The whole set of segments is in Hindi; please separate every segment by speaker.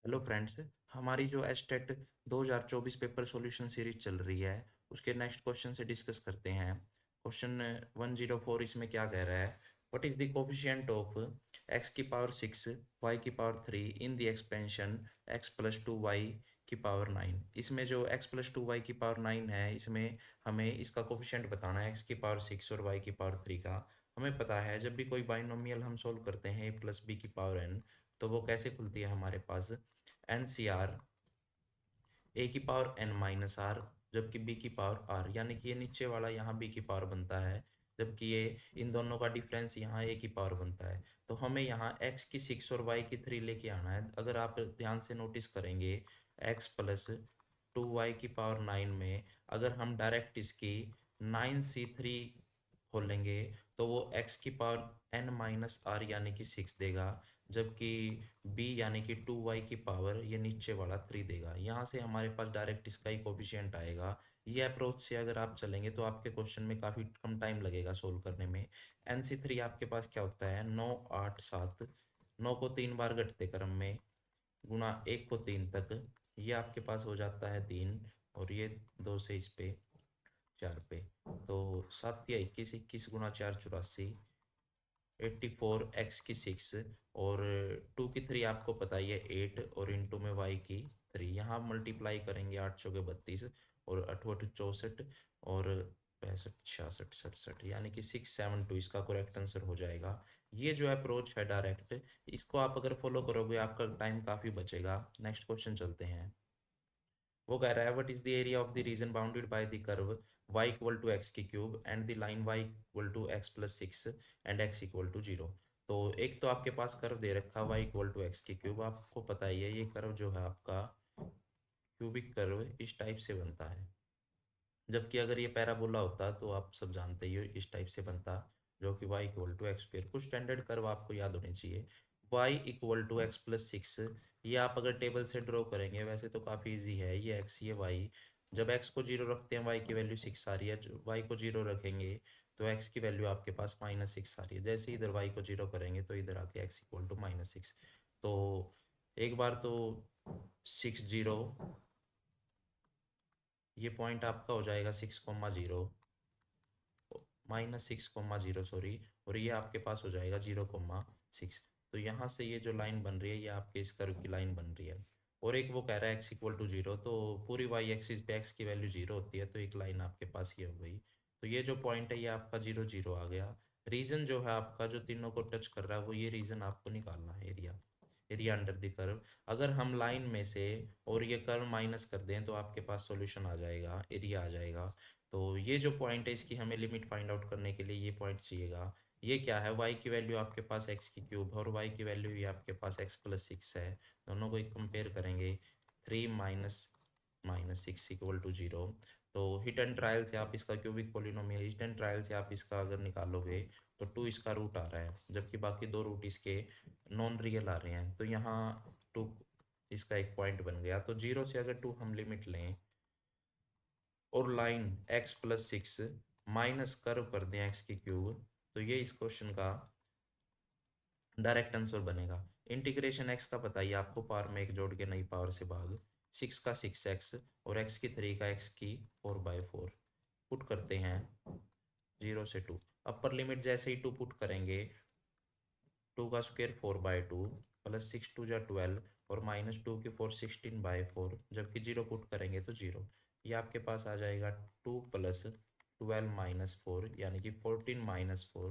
Speaker 1: Hello friends. हमारी जो एस्टेट 2024 पेपर सॉल्यूशन सीरीज चल रही है उसके नेक्स्ट क्वेश्चन से डिस्कस करते हैं। क्वेश्चन 104 इसमें क्या कह रहा है? What is the coefficient of x की पावर 6 वाई की power 3 in the expansion x plus 2 y की पावर 9। इसमें जो x प्लस 2 वाई की पावर 9 है, इसमें हमें इसका कोफिशिएंट बताना है, एक्स की पावर 6 और वाई की पावर 3 का। हमें पता है जब भी कोई बाइनोमियल हम सोल्व करते हैं a प्लस बी की पावर n, तो वो कैसे खुलती है हमारे पास? एन सी आर ए की पावर एन माइनस आर, जबकि बी की पावर आर, यानी कि ये नीचे वाला यहाँ बी की पावर बनता है, जबकि ये इन दोनों का डिफरेंस यहाँ ए की पावर बनता है। तो हमें यहाँ एक्स की 6 और वाई की 3 लेके आना है। अगर आप ध्यान से नोटिस करेंगे, एक्स प्लस 2 वाई की पावर 9 में अगर हम डायरेक्ट इसकी 9c3 खोलेंगे तो वो x की पावर n माइनस आर यानी कि 6 देगा, जबकि b यानी कि 2y की पावर ये नीचे वाला 3 देगा। यहाँ से हमारे पास डायरेक्ट इसका ही कोफिशिएंट आएगा। ये अप्रोच से अगर आप चलेंगे तो आपके क्वेश्चन में काफ़ी कम टाइम लगेगा सोल्व करने में। NC3 आपके पास क्या होता है? 9 8 7, 9 को 3 बार घटते क्रम में गुणा 1 को 3 तक, ये आपके पास हो जाता है 3, और ये 2 से इस पे 4 पे, तो 7 या 21, 21 गुणा 4 84, 84 x की 6 और 2 की 3 आपको पता ही है 8, और इंटू में y की 3। यहाँ मल्टीप्लाई करेंगे 8 चौके 32 और 8 8 64 और 65 66 67, यानी कि 672 इसका करेक्ट आंसर हो जाएगा। ये जो अप्रोच है डायरेक्ट, इसको आप अगर फॉलो करोगे आपका टाइम काफ़ी बचेगा। नेक्स्ट क्वेश्चन चलते हैं। वो कह रहा है what is the area of the region bounded by the curve y equal to x की cube and the line y equal to x plus 6 and x equal to 0। तो एक तो आपके पास कर्व दे रखा है y इक्वल टू एक्स की क्यूब, आपको पता ही है ये कर्व जो है आपका क्यूबिक कर्व इस टाइप से बनता है, जबकि अगर ये पैराबोला होता तो आप सब जानते ही हो इस टाइप से बनता, जो कि y equal to x square. कुछ स्टैंडर्ड कर्व आपको याद होने चाहिए। y equal to x plus 6, ये आप अगर टेबल से ड्रॉ करेंगे वैसे तो काफ़ी इजी है, ये x ये y। जब x को 0 रखते हैं y की वैल्यू 6 आ रही है, y को 0 रखेंगे तो x की वैल्यू आपके पास -6 आ रही है। जैसे ही इधर y को 0 करेंगे तो इधर आके x इक्वल टू -6। तो एक बार तो 6 0, ये पॉइंट आपका हो जाएगा 6,0 -6,0 सॉरी, और ये आपके पास हो जाएगा 0,6। तो यहाँ से ये जो लाइन बन रही है ये आपके इस कर्व की लाइन बन रही है। और एक वो कह रहा है x इक्वल टू 0, तो पूरी वाई एक्सिस पे x की वैल्यू 0 होती है, तो एक लाइन आपके पास ये हो गई। तो ये जो पॉइंट है ये आपका 0 0 आ गया। रीजन जो है आपका जो तीनों को टच कर रहा है वो ये रीजन आपको निकालना है, area, area under the curve. अगर हम लाइन में से और ये कर्व माइनस कर दें तो आपके पास सॉल्यूशन आ जाएगा, एरिया आ जाएगा। तो ये जो पॉइंट है इसकी हमें लिमिट फाइंड आउट करने के लिए ये पॉइंट चाहिएगा। ये क्या है? y की वैल्यू आपके पास x की क्यूब और y की वैल्यू ये आपके पास x प्लस 6 है। दोनों को एक कंपेयर करेंगे, 3 माइनस माइनस 6 इक्वल टू 0। तो हिट एंड ट्रायल से आप इसका cubic polynomial, hit and trial से आप इसका अगर निकालोगे तो 2 इसका रूट आ रहा है, जबकि बाकी दो रूट इसके नॉन रियल आ रहे हैं। तो यहाँ 2 इसका एक पॉइंट बन गया। तो 0 से अगर 2 हम लिमिट लें और line x plus 6 minus curve कर दें x की क्यूब, तो ये इस क्वेश्चन का डायरेक्ट आंसर बनेगा। इंटीग्रेशन x का बताइए आपको, पावर में एक जोड़ के नई पावर से भाग, 6 का 6x और x की 3 का x की 4/4 पुट करते हैं 0 से 2। अपर लिमिट जैसे ही 2 पुट करेंगे, 2 का स्क्वायर 4/2 प्लस 6 2 जा 12 और -2 की 4 16/4, जबकि 0 पुट करेंगे तो 0। ये आपके पास आ जाएगा 2 प्लस 12 - 4 यानी कि 14 - 4,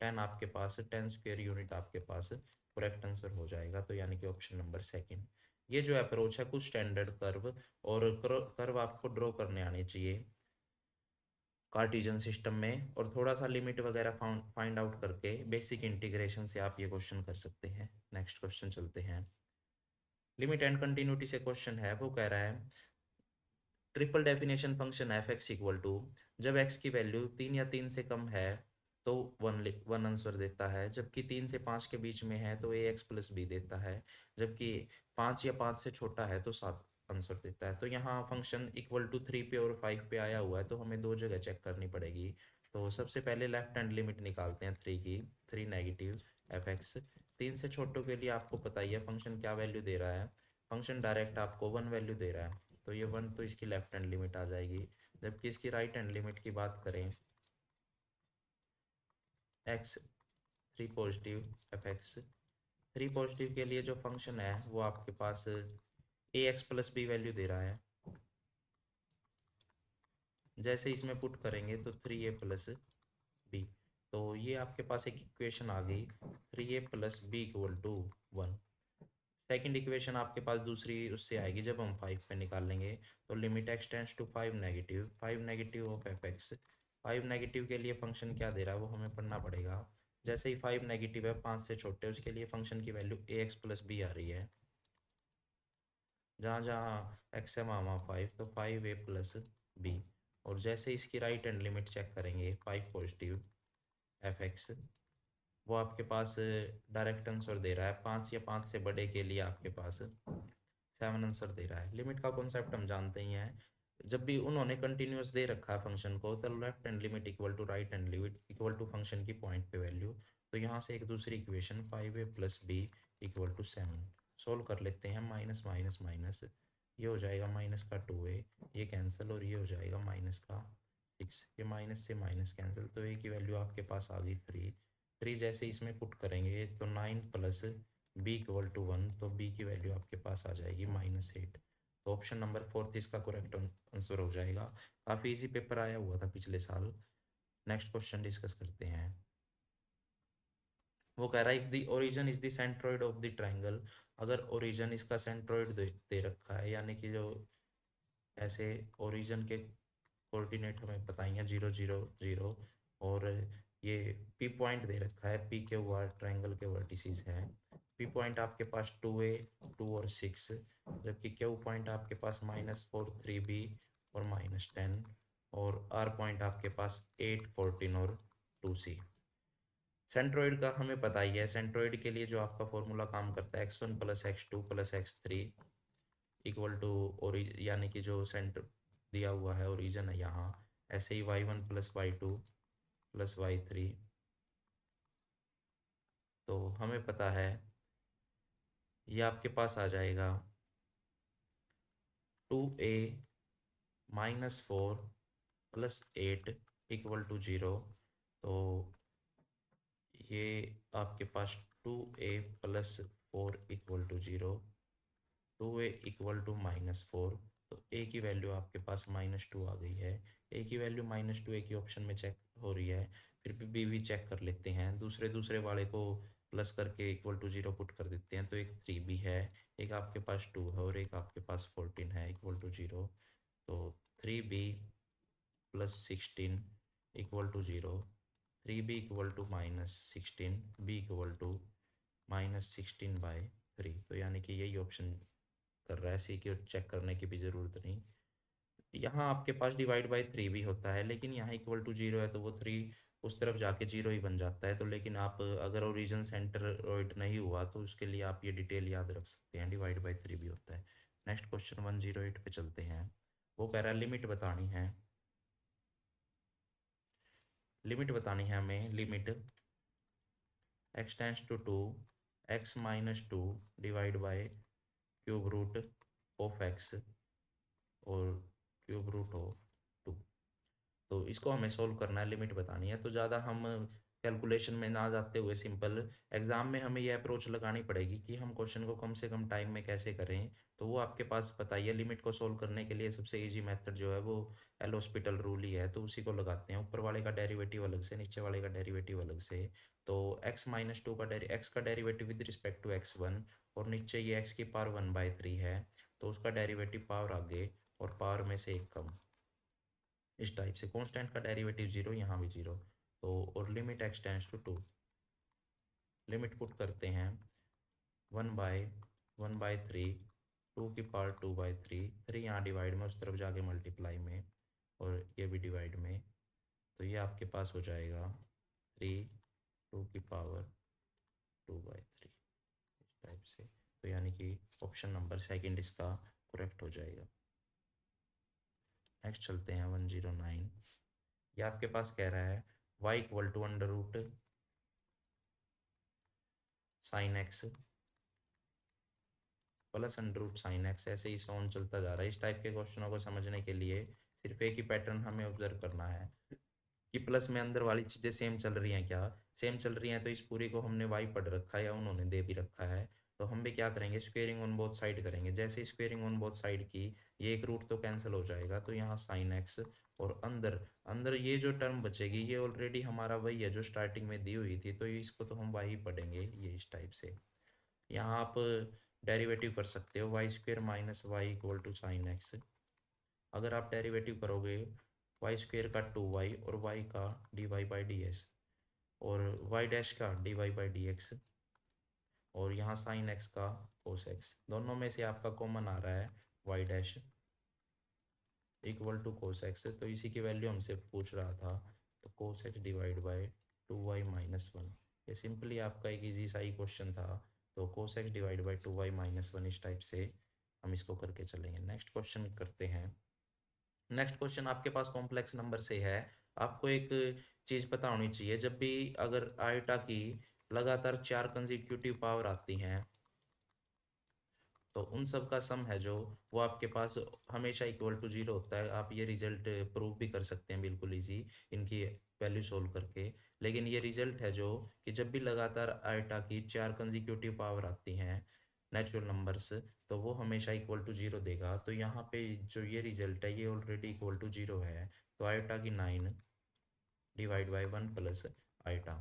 Speaker 1: 10 आपके पास, 10 स्क्वायर यूनिट आपके पास करेक्ट आंसर हो जाएगा। तो यानी कि ऑप्शन नंबर सेकंड। ये जो अप्रोच है कुछ स्टैंडर्ड कर्व और कर्व आपको ड्रॉ करने आने चाहिए कार्टिजन सिस्टम में, और थोड़ा सा लिमिट वगैरह फाइंड आउट करके बेसिक इंटीग्रेशन से आप ये क्वेश्चन कर सकते हैं। नेक्स्ट क्वेश्चन चलते हैं। लिमिट एंड कंटिन्यूटी से क्वेश्चन है। वो कह रहा है triple definition function f x equal to, जब एक्स की वैल्यू 3 या 3 से कम है तो वन आंसर देता है, जबकि 3 से 5 के बीच में है तो ए एक्स प्लस बी देता है, जबकि 5 या 5 से छोटा है तो 7 आंसर देता है। तो यहाँ फंक्शन इक्वल टू 3 पे और 5 पे आया हुआ है, तो हमें दो जगह चेक करनी पड़ेगी। तो सबसे पहले लेफ्ट हैंड लिमिट निकालते हैं 3 की, 3 नेगेटिव एफ एक्स। 3 से छोटों के लिए आपको पता ही है फंक्शन क्या वैल्यू दे रहा है, फंक्शन डायरेक्ट आपको 1 वैल्यू दे रहा है, तो ये 1 तो इसकी लेफ्ट हैंड लिमिट आ जाएगी। जबकि इसकी राइट हैंड लिमिट की बात करें, x 3 positive F x 3 positive के लिए जो फंक्शन है वो आपके पास ए एक्स प्लस बी वैल्यू दे रहा है। जैसे इसमें पुट करेंगे तो 3a प्लस बी, तो ये आपके पास एक इक्वेशन आ गई 3a plus b equal to 1। Second equation आपके पास दूसरी उससे आएगी जब हम 5 पे निकाल लेंगे, तो limit x tends to 5 negative, 5 negative of f x. 5 negative के लिए फंक्शन क्या दे रहा है वो हमें पढ़ना पड़ेगा। जैसे ही 5 नेगेटिव है 5 से छोटे, उसके लिए फंक्शन की वैल्यू ए एक्स प्लस बी आ रही है। जहाँ जहाँ एक्स है वहाँ वहाँ 5, तो 5a प्लस बी। और जैसे इसकी राइट हैंड लिमिट चेक करेंगे 5 पॉजिटिव एफ एक्स, वो आपके पास डायरेक्ट आंसर दे रहा है 5 या 5 से बड़े के लिए आपके पास 7 आंसर दे रहा है। लिमिट का कॉन्सेप्ट हम जानते ही हैं। जब भी उन्होंने कंटिन्यूस दे रखा है फंक्शन को, तो left hand limit equal to right hand limit equal to function की पॉइंट पे वैल्यू। तो यहाँ से एक दूसरी equation 5a plus b equal to 7 solve कर लेते हैं। माइनस माइनस माइनस, ये हो जाएगा माइनस का 2a, ये कैंसिल, और ये हो जाएगा माइनस का 6, ये माइनस से माइनस कैंसिल, तो ए की वैल्यू आपके पास आ गई 3। 3 जैसे इसमें पुट करेंगे तो 9 प्लस बी इक्वल टू 1, तो बी की वैल्यू आपके पास आ जाएगी -8। तो ऑप्शन नंबर 4 इसका करेक्ट आंसर हो जाएगा। काफ़ी इजी पेपर आया हुआ था पिछले साल। नेक्स्ट क्वेश्चन डिस्कस करते हैं। वो कह रहा है if the origin is the centroid of the triangle, अगर ओरिजिन इसका सेंट्रोइड दे रखा है, यानी कि जो ऐसे ओरिजिन के कोऑर्डिनेट हमें पता ही है 0 0 0, और ये पी पॉइंट दे रखा है, पी के हुआ ट्रायंगल के वर्टिसेस हैं। पी पॉइंट आपके पास 2a 2 और 6, जबकि क्यू पॉइंट आपके पास -4 3b और -10, और आर पॉइंट आपके पास 8 14 और 2c। सेंट्रोइड का हमें पता ही है, सेंट्रोइड के लिए जो आपका फॉर्मूला काम करता है x1 plus x2 plus x3 equal to, और यानी कि जो सेंटर दिया हुआ है ओरिजिन है यहाँ, ऐसे ही y1 plus y2 plus y3। तो हमें पता है ये आपके पास आ जाएगा 2a -4 प्लस 8 इक्वल टू 0। तो ये आपके पास 2a plus 4 equal to 0, 2a equal to -4, तो a की वैल्यू आपके पास -2 आ गई है। a की वैल्यू -2 a की ऑप्शन में चेक हो रही है। फिर b भी चेक कर लेते हैं, दूसरे दूसरे वाले को प्लस करके इक्वल टू 0 पुट कर देते हैं, तो एक 3b है, एक आपके पास 2 है, और एक आपके पास 14 है इक्वल टू 0। तो 3b plus 16 equal to 0, 3b equal to -16, b equal to -16/3। तो यानी कि यही ऑप्शन कर रहा है, सी की चेक करने की भी ज़रूरत नहीं। यहाँ आपके पास डिवाइड बाई 3 भी होता है, लेकिन यहाँ इक्वल टू 0 है, तो वो 3 उस तरफ जाके 0 ही बन जाता है। तो लेकिन आप अगर ओरिजिन सेंटरोइड नहीं हुआ तो उसके लिए आप ये डिटेल याद रख सकते हैं, डिवाइड बाई 3 भी होता है। नेक्स्ट क्वेश्चन 108 पे चलते हैं। वो कह रहा है लिमिट बतानी है, लिमिट बतानी है हमें। Limit x tends to 2 x -2 divide by cube root of x और क्यूब रूट ऑफ 2। तो इसको हमें सोल्व करना है, लिमिट बतानी है। तो ज़्यादा हम कैलकुलेशन में ना जाते हुए सिंपल एग्ज़ाम में हमें ये अप्रोच लगानी पड़ेगी कि हम क्वेश्चन को कम से कम टाइम में कैसे करें। तो वो आपके पास बताइए। लिमिट को सोल्व करने के लिए सबसे इजी मेथड जो है वो एल हॉस्पिटल रूल ही है, तो उसी को लगाते हैं। ऊपर वाले का डेरिवेटिव अलग से, नीचे वाले का डेरिवेटिव अलग से। तो x-2 का x का derivative with respect to x1, और नीचे ये x की पावर 1/3 है, तो उसका डेरिवेटिव पावर आगे और पावर में से एक कम, इस टाइप से। कांस्टेंट का डेरिवेटिव 0, यहाँ भी 0। तो और limit x tends to 2, limit put करते हैं 1/3, 2 की पावर 2/3, 3 यहाँ डिवाइड में, उस तरफ जाके मल्टीप्लाई में, और ये भी डिवाइड में। तो ये आपके पास हो जाएगा 3 2 की पावर 2/3, इस टाइप से। तो यानी कि ऑप्शन नंबर सेकंड इसका करेक्ट हो जाएगा। नेक्स्ट चलते हैं 109। ये आपके पास कह रहा है y equal to under root sine x plus under root sine x, ऐसे ही सोन चलता जा रहा है। इस टाइप के क्वेश्चनों को समझने के लिए सिर्फ एक ही पैटर्न हमें ऑब्जर्व करना है कि प्लस में अंदर वाली चीज़ें सेम चल रही हैं क्या। सेम चल रही हैं तो इस पूरी को हमने वाई पढ़ रखा है या उन्होंने दे भी रखा है, तो हम भी क्या करेंगे, स्क्वेयरिंग ऑन बोथ साइड करेंगे। जैसे स्क्वेयरिंग ऑन बोथ साइड की, ये एक रूट तो कैंसिल हो जाएगा, तो यहाँ साइन एक्स, और अंदर अंदर ये जो टर्म बचेगी ये ऑलरेडी हमारा वही है जो स्टार्टिंग में दी हुई थी, तो इसको तो हम वाई पढ़ेंगे ये इस टाइप से। यहाँ आप डेरिवेटिव कर सकते हो, y square minus y equal to sine x. अगर आप डेरिवेटिव करोगे वाई स्क्वेयर का 2y और y का dy बाई डी एस, और y डैश का dy बाई डी एक्स, और यहाँ साइन एक्स का कोस एक्स, दोनों में से आपका कॉमन आ रहा है y dash equal to cos x, तो इसी की वैल्यू हमसे पूछ रहा था, तो cos x divide by 2y minus one. ये सिंपली आपका एक इजी सा ही क्वेश्चन था, तो cos x divide by 2y minus one, इस टाइप से हम इसको करके चलेंगे। नेक्स्ट क्वेश्चन करते हैं। नेक्स्ट क्वेश्चन आपके पास कॉम्प्लेक्स नंबर से है। आपको एक चीज़ पता होनी चाहिए, जब भी अगर आइटा की लगातार 4 कंसेक्यूटिव पावर आती हैं, तो उन सब का सम है जो, वो आपके पास हमेशा इक्वल टू जीरो होता है। आप ये रिजल्ट प्रूव भी कर सकते हैं बिल्कुल इजी, इनकी वैल्यू सोल्व करके। लेकिन ये रिजल्ट है जो, कि जब भी लगातार आइटा की 4 कंसेक्यूटिव पावर आती हैं नेचुरल नंबर्स, तो वो हमेशा इक्वल टू जीरो देगा। तो यहाँ पे जो ये रिजल्ट है ये ऑलरेडी इक्वल टू जीरो है, तो आइटा की 9 divide by 1 plus iota.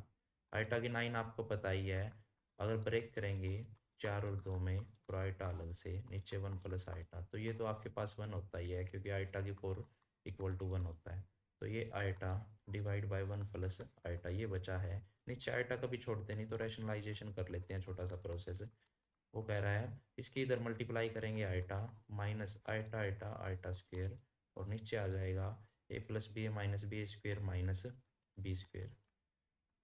Speaker 1: Iota की 9 आपको पता ही है, अगर ब्रेक करेंगे 4 और 2 में, और आइटा अलग से, नीचे 1 प्लस आइटा, तो ये तो आपके पास 1 होता ही है क्योंकि आइटा की 4 इक्वल टू 1 होता है। तो ये iota divide by 1 plus iota ये बचा है। नीचे आइटा कभी छोड़ते नहीं, तो रैशनलाइजेशन कर लेते हैं, छोटा सा प्रोसेस। वो कह रहा है इसकी इधर मल्टीप्लाई करेंगे iota minus iota iota iota square, और नीचे आ जाएगा a plus b a minus b square minus b square.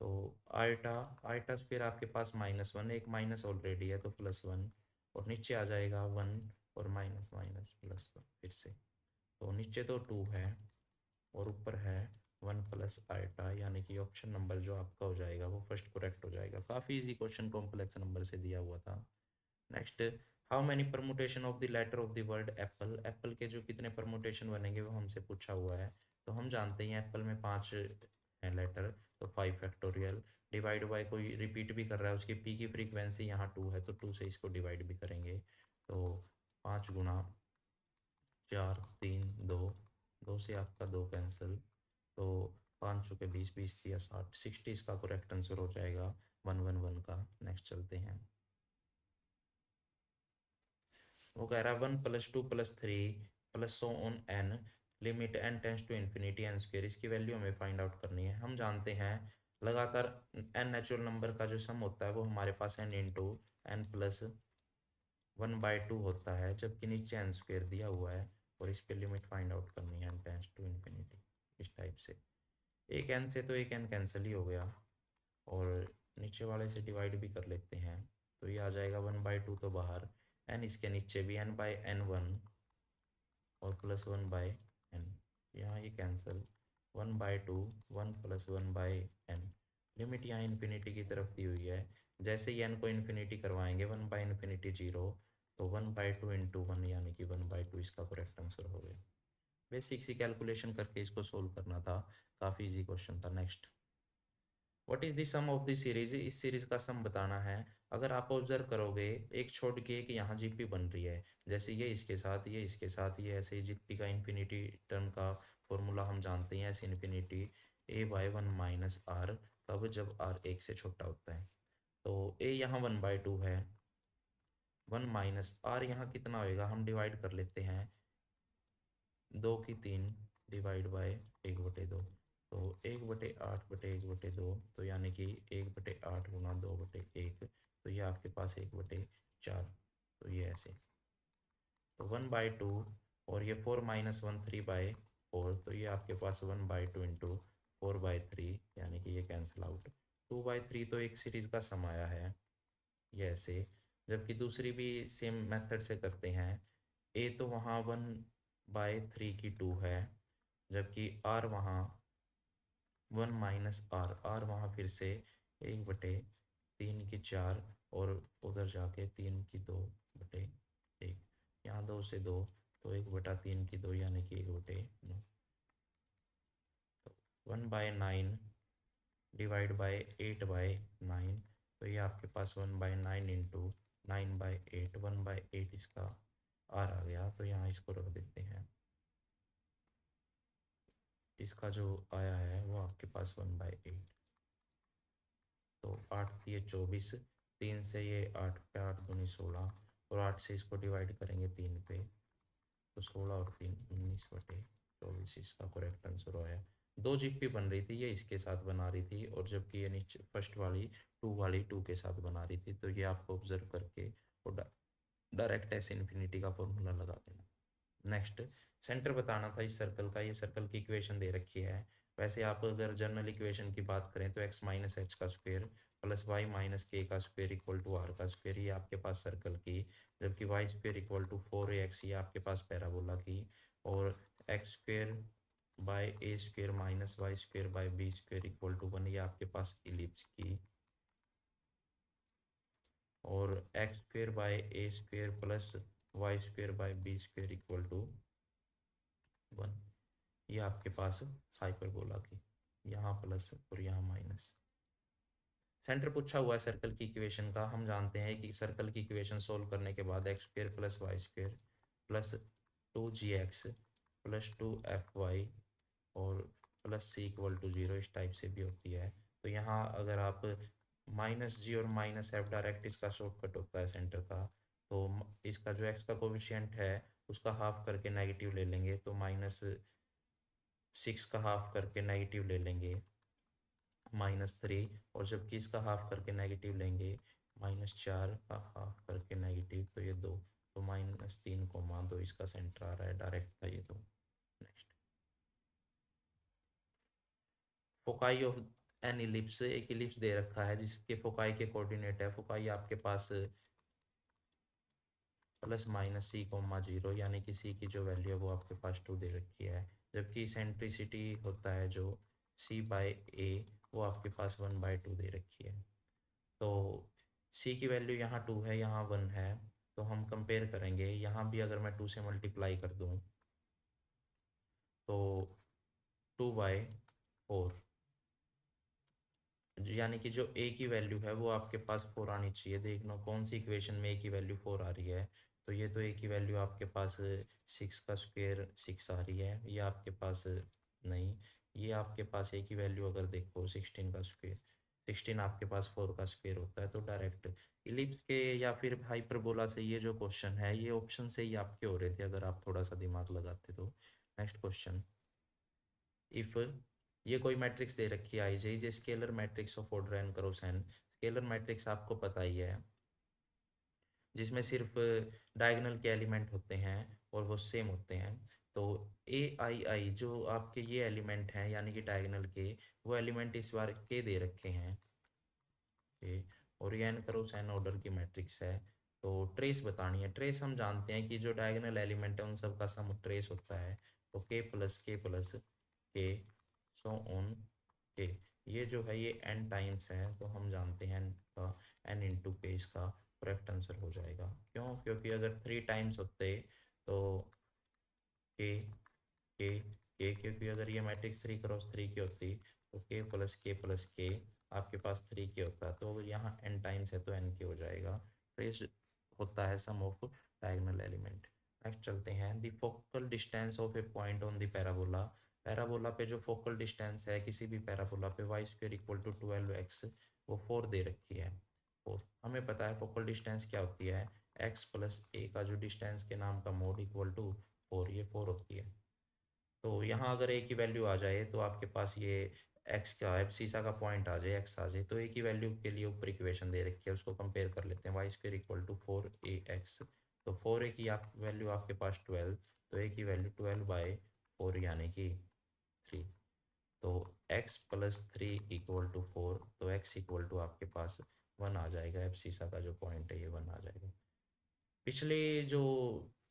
Speaker 1: तो आइटा आइटा स्क्वेयर आपके पास -1, एक माइनस ऑलरेडी है तो +1, और नीचे आ जाएगा 1, और माइनस माइनस +1 फिर से। तो नीचे तो 2 है और ऊपर है 1 प्लस आइटा, यानी कि ऑप्शन नंबर जो आपका हो जाएगा वो फर्स्ट करेक्ट हो जाएगा। काफ़ी इजी क्वेश्चन कॉम्प्लेक्स नंबर से दिया हुआ था। Next, how many permutation of the letter of the word apple. Apple के जो कितने परमुटेशन बनेंगे वो हमसे पूछा हुआ है। तो हम जानते हैं एप्पल में 5 हैं लेटर, तो 5 फैक्टोरियल डिवाइड बाय, कोई रिपीट भी कर रहा है उसकी पी की फ्रीक्वेंसी यहाँ 2 है, तो 2 से इसको डिवाइड भी करेंगे। तो 5 गुना 4 3 2, 2 से आपका 2 कैंसिल, तो 5 चुके 20, 20 दिया 60, 60 इसका करेक्ट आंसर हो जाएगा 111 का। नेक्स्ट चलते हैं। वो कह रहा है 1 + 2 + 3 plus so on n, limit n tends to infinity n square, इसकी वैल्यू हमें फाइंड आउट करनी है। हम जानते हैं लगातार एन नेचुरल नंबर का जो सम होता है वो हमारे पास एन इंटू एन प्लस 1/2 होता है, जबकि नीचे एन स्क्वेयर दिया हुआ है, और इस पे लिमिट फाइंड आउट करनी है एन टेंस टू इन्फिनिटी, इस टाइप से। एक एन से तो एक एन कैंसिल ही हो गया, और नीचे वाले से डिवाइड भी कर लेते हैं, तो ये आ जाएगा 1/2 तो बाहर, एन इसके नीचे भी n/n1 और +1/n, यहाँ ये कैंसिल, 1/2 1 + 1/n, लिमिट यहाँ इन्फिनिटी की तरफ दी हुई है। जैसे ही n को इन्फिनिटी करवाएंगे 1/∞ 0, तो 1/2 इंटू 1 यानी कि 1/2 इसका करेक्ट आंसर हो गया। बेसिक सी कैलकुलेशन करके इसको सोल्व करना था, काफ़ी इजी क्वेश्चन था। Next, what is the sum of the series, इस सीरीज का सम बताना है। अगर आप ऑब्जर्व करोगे एक छोड़ के एक यहाँ जीपी बन रही है, जैसे ये इसके साथ ये इसके साथ ये, ऐसे ही जीपी का इन्फिनिटी टर्म का फॉर्मूला हम जानते हैं, ऐसे इन्फिनिटी a/1 माइनस आर, तब जब आर 1 से छोटा होता है। तो a यहाँ 1/2 है, 1 माइनस आर यहाँ कितना होएगा, हम डिवाइड कर लेते हैं, 2 की 3 डिवाइड बाय 1/2, तो 1/8/1/2, तो यानी कि 1/8 गुना 2/1, तो ये आपके पास 1/4, तो ये ऐसे, तो 1/2, और ये 4 - 1 3/4, तो ये आपके पास 1/2 इंटू 4/3, यानी कि ये कैंसिल आउट। 2/3 तो एक सीरीज का सम आया है ये ऐसे, जबकि दूसरी भी सेम मेथड से करते हैं। ए तो वहाँ 1/3 की 2 है, जबकि आर वहाँ 1 माइनस आर, आर वहाँ फिर से 1/3 की 4, और उधर जाके 3 की 2/3, 2 से 2, तो 1/3 की 2 यानी कि 1/9। तो 1/9 डिवाइड बाय 8/9, तो ये आपके पास 1/9 इंटू 9/8, 1/8 इसका आर आ गया। तो यहाँ इसको रख देते हैं, इसका जो आया है वो आपके पास 1/8। तो 8 ये 24, 3 से ये 8 पे 8 दूनी 16, और 8 से इसको डिवाइड करेंगे 3 पे, तो 16 और 3 19/24 इसका करेक्ट आंसर आया। दो जिप्पी बन रही थी, ये इसके साथ बना रही थी, और जबकि ये नीचे फर्स्ट वाली टू के साथ बना रही थी। तो ये आपको ऑब्जर्व करके और डायरेक्ट एस इन्फिनिटी का फॉर्मूला लगा देना। नेक्स्ट, सेंटर बताना था इस सर्कल का। ये सर्कल की इक्वेशन दे रखी है। वैसे आप अगर जनरल इक्वेशन की बात करें तो x माइनस एच का स्क्वायर प्लस वाई माइनस के का स्क्वायर इक्वल टू आर का स्क्वायर, ये आपके पास सर्कल की, जबकि Y square equal to 4ax, ये आपके पास पैराबोला की, और x square by a square minus y square by b square equal to 1, ये आपके पास इलिप्स की, और x square by a square plus y square by b square equal to 1, ये आपके पास हाइपरबोला की, यहाँ प्लस और यहाँ माइनस। सेंटर पूछा हुआ है सर्कल की इक्वेशन का। हम जानते हैं कि सर्कल की इक्वेशन सोल्व करने के बाद x square plus y square plus 2gx plus 2fy और प्लस सी इक्वल टू 0 इस टाइप से भी होती है। तो यहाँ अगर आप माइनस जी और माइनस एफ डायरेक्ट इसका शॉर्टकट होता है सेंटर का, तो इसका जो एक्स का कोविशियंट है उसका हाफ करके नेगेटिव ले लेंगे, तो -6 का हाफ करके नेगेटिव ले लेंगे -3, और जबकि इसका हाफ करके नेगेटिव लेंगे -4 का हाफ करके नेगेटिव, तो ये 2, तो -3, 2 इसका सेंटर आ रहा है, डायरेक्ट था ये 2। Next, foci of N ellipse, एक इलिप्स दे रखा है जिसके फोकाई के कोऑर्डिनेट है, फोकाई आपके पास +-c, 0, यानी कि सी की जो वैल्यू है वो आपके पास 2 दे रखी है, जबकि इसेंट्रिसिटी होता है जो c/a, वो आपके पास 1/2 दे रखी है। तो c की वैल्यू यहाँ 2 है, यहाँ 1 है, तो हम कंपेयर करेंगे। यहाँ भी अगर मैं 2 से मल्टीप्लाई कर दूँ तो 2/4, यानी कि जो a की वैल्यू है वो आपके पास 4 आनी चाहिए। देखना कौन सी इक्वेशन में a की वैल्यू 4 आ रही है, तो ये तो a की वैल्यू आपके पास 6 का स्क्वायर 6 आ रही है, ये आपके पास नहीं, ये आपके पास a की वैल्यू अगर देखो 16 का स्क्वायर, 16 आपके पास 4 का स्क्वायर होता है। तो डायरेक्ट इलिप्स के या फिर हाइपरबोला से ये जो क्वेश्चन है ये ऑप्शन से ही आपके हो रहे थे अगर आप थोड़ा सा दिमाग लगाते तो। नेक्स्ट क्वेश्चन, इफ ये कोई मैट्रिक्स दे रखी है i j is a scalar matrix of order n cross n. Scalar matrix आपको पता ही है, जिसमें सिर्फ डायगोनल के एलिमेंट होते हैं और वो सेम होते हैं। तो ai जो आपके ये एलिमेंट हैं यानी कि डायगोनल के, वो एलिमेंट इस बार के दे रखे हैं के, और ये एन क्रॉस एन ऑर्डर की मैट्रिक्स है। तो ट्रेस बतानी है। ट्रेस हम जानते हैं कि जो डायगोनल एलिमेंट है उन सब का सम ट्रेस होता है, तो के सो ऑन के, ये जो है ये n टाइम्स है, तो हम जानते हैं n का n इंटू के इसका करेक्ट आंसर हो जाएगा। क्यों? क्योंकि अगर 3 टाइम्स होते तो के क्योंकि अगर ये मैट्रिक्स 3 क्रॉस 3 की होती तो के आपके पास 3 के होता है, तो अगर यहाँ n टाइम्स है तो n के हो जाएगा। ट्रेस होता है सम ऑफ डायगोनल एलिमेंट। नेक्स्ट चलते हैं, the focal distance of A point on the parabola. Parabola पे जो फोकल डिस्टेंस है किसी भी पैराबोला पे Y square equal to 12x, वो 4 दे रखी है। 4 हमें पता है फोकल डिस्टेंस क्या होती है, x प्लस a का जो डिस्टेंस के नाम का मोड इक्वल टू 4, ये 4 होती है। तो यहाँ अगर a की वैल्यू आ जाए तो आपके पास ये x का एब्सिसा का पॉइंट आ जाए, x आ जाए, तो a की वैल्यू के लिए ऊपर इक्वेशन दे रखी है, उसको कंपेयर कर लेते हैं। Y square equal to 4ax, तो 4a की आप वैल्यू आपके पास 12, तो a की वैल्यू 12/4 यानी कि 3, तो x प्लस 3 इक्वल टू 4, तो x इक्वल टू आपके पास 1 आ जाएगा। एब्सिसा का जो पॉइंट है ये 1 आ जाएगा। पिछले जो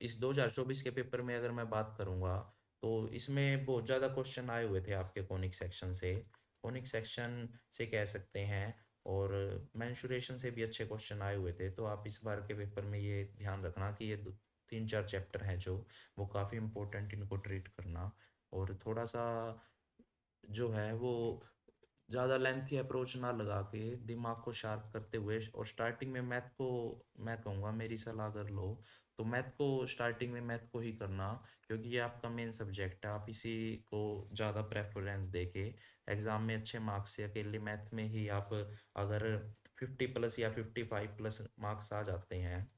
Speaker 1: इस 2024 के पेपर में अगर मैं बात करूंगा तो इसमें बहुत ज़्यादा क्वेश्चन आए हुए थे आपके कॉनिक सेक्शन से, कॉनिक सेक्शन से कह सकते हैं, और मेंसुरेशन से भी अच्छे क्वेश्चन आए हुए थे। तो आप इस बार के पेपर में ये ध्यान रखना कि ये 3-4 चैप्टर हैं जो, वो काफ़ी इंपॉर्टेंट, इनको ट्रीट करना। और थोड़ा सा जो है वो ज़्यादा लेंथी अप्रोच ना लगा के दिमाग को शार्प करते हुए, और स्टार्टिंग में मैथ को, मैं कहूँगा मेरी सलाह अगर लो तो मैथ को स्टार्टिंग में मैथ को ही करना, क्योंकि ये आपका मेन सब्जेक्ट है। आप इसी को ज़्यादा प्रेफरेंस दे के एग्ज़ाम में अच्छे मार्क्स से, अकेले मैथ में ही आप अगर 50+ या 55+ मार्क्स आ जाते हैं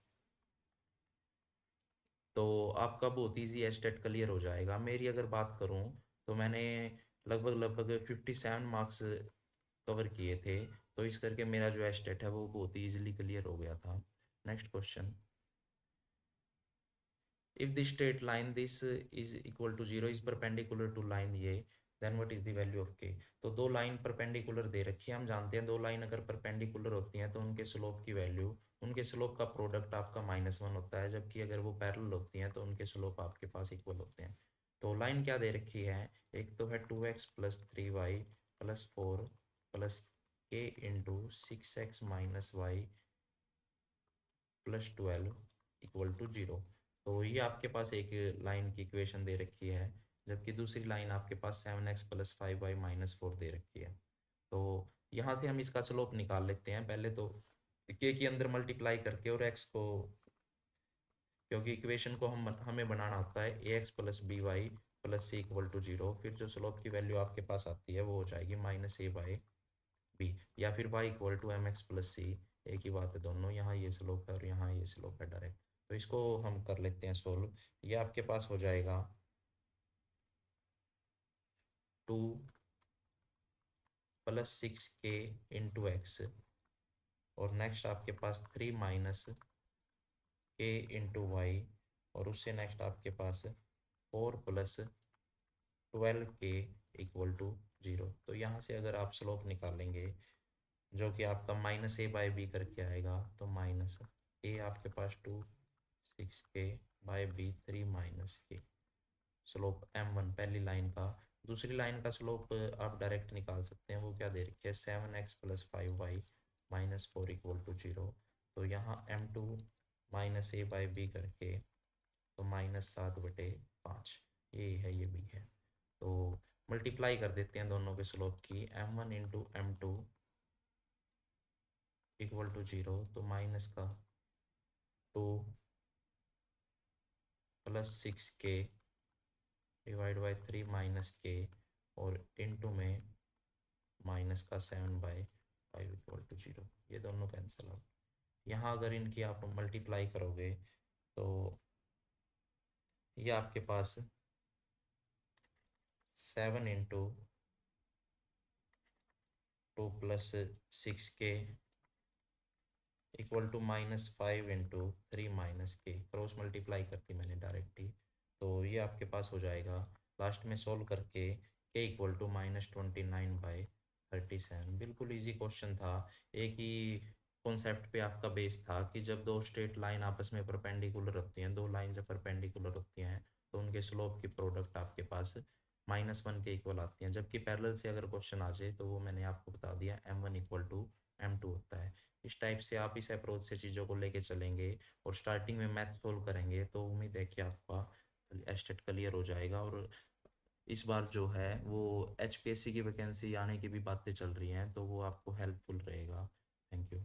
Speaker 1: तो आपका बहुत ईजी एस्टेट क्लियर हो जाएगा। मेरी अगर बात करूं तो मैंने लगभग लगभग 57 मार्क्स कवर किए थे, तो इस करके मेरा जो एस्टेट है वो बहुत ईजिली क्लियर हो गया था। Next question, if the straight line this is equal to 0 is perpendicular to line ये, then what is the value of k. तो दो लाइन परपेंडिकुलर दे रखी है, हम जानते हैं दो लाइन अगर परपेंडिकुलर होती हैं तो उनके स्लोप की वैल्यू, उनके स्लोप का प्रोडक्ट आपका -1 होता है, जबकि अगर वो पैरेलल होती हैं तो उनके स्लोप आपके पास इक्वल होते हैं। तो लाइन क्या दे रखी है, एक तो है 2x + 3y + 4 + k into 6x - y +12 = 0। तो ये आपके पास एक लाइन की इक्वेशन दे रखी है, जबकि दूसरी लाइन आपके पास 7x + 5y - 4 दे रखी है। तो यहाँ से हम इसका स्लोप निकाल लेते हैं पहले तो, के अंदर मल्टीप्लाई करके और x को, क्योंकि इक्वेशन को हमें बनाना होता है ax + by + c = 0। फिर जो स्लोप की वैल्यू आपके पास आती है वो हो जाएगी -a/b, या फिर y = mx + c, एक ही बात है दोनों, यहाँ ये स्लोप है और यहाँ ये स्लोप है डायरेक्ट। तो इसको हम कर लेते हैं सोल्व। ये आपके पास हो जाएगा 2 + 6k × x, और नेक्स्ट आपके पास 3 - k × y, और उससे नेक्स्ट आपके पास 4 + 12k = 0। तो यहाँ से अगर आप स्लोप निकालेंगे जो कि आपका -a/b करके आएगा, तो -a आपके पास 2 6k/b 3 - k, स्लोप m1 पहली लाइन का। दूसरी लाइन का स्लोप आप डायरेक्ट निकाल सकते हैं, वो क्या दे रखी है 7x + 5y - 4 = 0। तो यहाँ m2 -a/b करके तो -7/5, ये है ये भी है। तो मल्टीप्लाई कर देते हैं दोनों के स्लोप की, m1 × m2 = 0, तो माइनस का 2 + 6k / 3 - k, और इनटू में -7/5 = 0। ये दोनों कैंसिल आउट। यहाँ अगर इनकी आप मल्टीप्लाई करोगे तो ये आपके पास 7 × 2 + 6k = -5 × 3 - k, क्रॉस मल्टीप्लाई करती मैंने डायरेक्ट ही। तो ये आपके पास हो जाएगा लास्ट में सोल्व करके k = -29/37। बिल्कुल इजी क्वेश्चन था। एक ही कॉन्सेप्ट पे आपका बेस था कि जब दो स्ट्रेट लाइन आपस में परपेंडिकुलर होती हैं, दो लाइन से परपेंडिकुलर होती हैं, तो उनके स्लोप की प्रोडक्ट आपके पास -1 के इक्वल आती हैं। जबकि पैरेलल से अगर क्वेश्चन आ जाए तो वो मैंने आपको बता दिया m1 = m2 होता है। इस टाइप से आप इस अप्रोच से चीज़ों को लेके चलेंगे और स्टार्टिंग में मैथ सोल्व करेंगे तो उम्मीद है कि आपका एस्टेट क्लियर हो जाएगा। और इस बार जो है वो HPSC की वैकेंसी आने की भी बातें चल रही हैं, तो वो आपको हेल्पफुल रहेगा। Thank you.